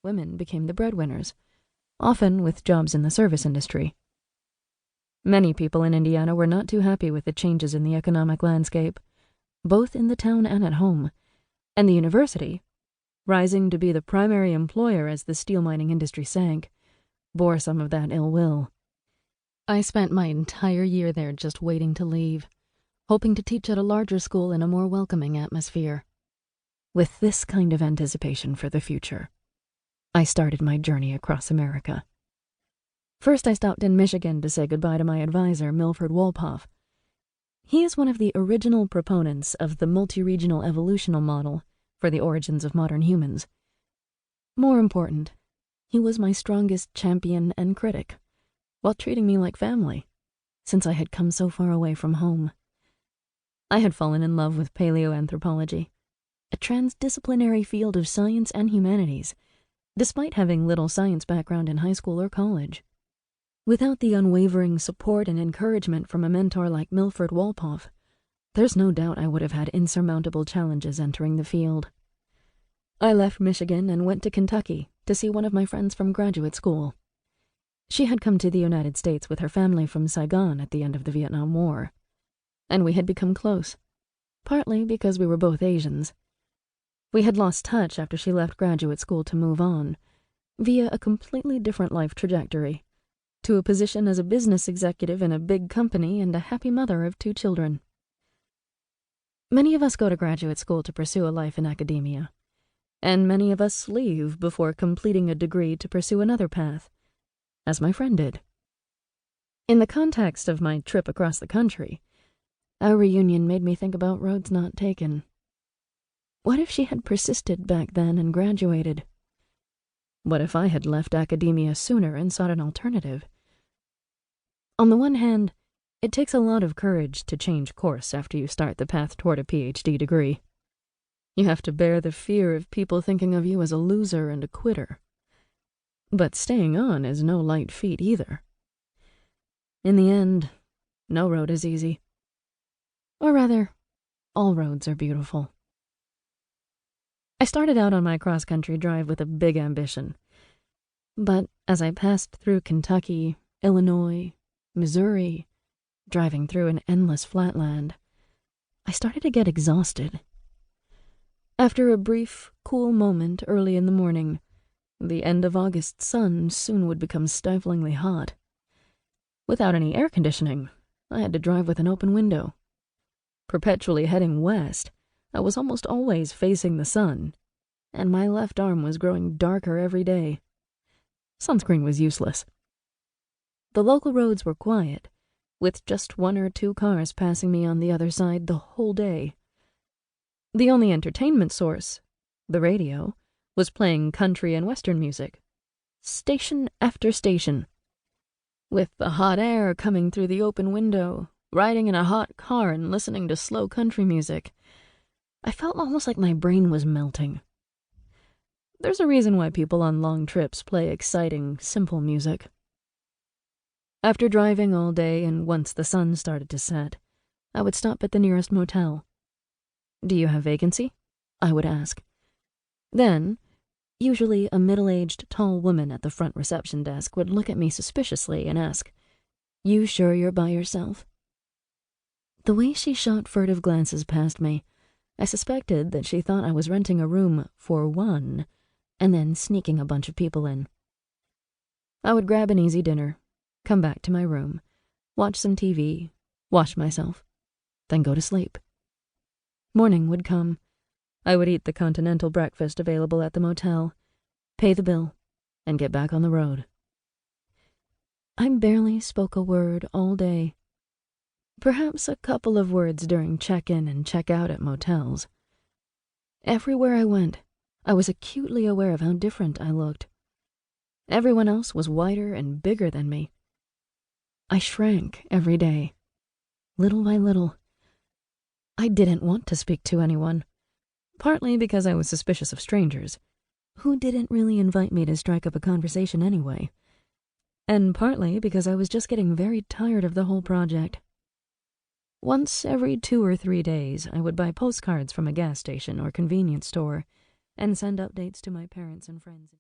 Women became the breadwinners, often with jobs in the service industry. Many people in Indiana were not too happy with the changes in the economic landscape, both in the town and at home, and the university, rising to be the primary employer as the steel mining industry sank, bore some of that ill will. I spent my entire year there just waiting to leave, hoping to teach at a larger school in a more welcoming atmosphere. With this kind of anticipation for the future, I started my journey across America. First, I stopped in Michigan to say goodbye to my advisor, Milford Wolpoff. He is one of the original proponents of the multi-regional evolutional model for the origins of modern humans. More important, he was my strongest champion and critic, while treating me like family, since I had come so far away from home. I had fallen in love with paleoanthropology, a transdisciplinary field of science and humanities, despite having little science background in high school or college. Without the unwavering support and encouragement from a mentor like Milford Wolpoff, there's no doubt I would have had insurmountable challenges entering the field. I left Michigan and went to Kentucky to see one of my friends from graduate school. She had come to the United States with her family from Saigon at the end of the Vietnam War, and we had become close, partly because we were both Asians. We had lost touch after she left graduate school to move on, via a completely different life trajectory, to a position as a business executive in a big company and a happy mother of 2 children. Many of us go to graduate school to pursue a life in academia, and many of us leave before completing a degree to pursue another path, as my friend did. In the context of my trip across the country, our reunion made me think about roads not taken. What if she had persisted back then and graduated? What if I had left academia sooner and sought an alternative? On the one hand, it takes a lot of courage to change course after you start the path toward a PhD degree. You have to bear the fear of people thinking of you as a loser and a quitter. But staying on is no light feat either. In the end, no road is easy. Or rather, all roads are beautiful. I started out on my cross-country drive with a big ambition. But as I passed through Kentucky, Illinois, Missouri, driving through an endless flatland, I started to get exhausted. After a brief, cool moment early in the morning, the end of August sun soon would become stiflingly hot. Without any air conditioning, I had to drive with an open window. Perpetually heading west, I was almost always facing the sun, and my left arm was growing darker every day. Sunscreen was useless. The local roads were quiet, with just 1 or 2 cars passing me on the other side the whole day. The only entertainment source, the radio, was playing country and western music, station after station. With the hot air coming through the open window, riding in a hot car and listening to slow country music, I felt almost like my brain was melting. There's a reason why people on long trips play exciting, simple music. After driving all day and once the sun started to set, I would stop at the nearest motel. "Do you have vacancy?" I would ask. Then, usually a middle-aged, tall woman at the front reception desk would look at me suspiciously and ask, "You sure you're by yourself?" The way she shot furtive glances past me, I suspected that she thought I was renting a room for one and then sneaking a bunch of people in. I would grab an easy dinner, come back to my room, watch some TV, wash myself, then go to sleep. Morning would come. I would eat the continental breakfast available at the motel, pay the bill, and get back on the road. I barely spoke a word all day. Perhaps a couple of words during check-in and check-out at motels. Everywhere I went, I was acutely aware of how different I looked. Everyone else was whiter and bigger than me. I shrank every day, little by little. I didn't want to speak to anyone, partly because I was suspicious of strangers, who didn't really invite me to strike up a conversation anyway, and partly because I was just getting very tired of the whole project. Once every 2 or 3 days, I would buy postcards from a gas station or convenience store and send updates to my parents and friends.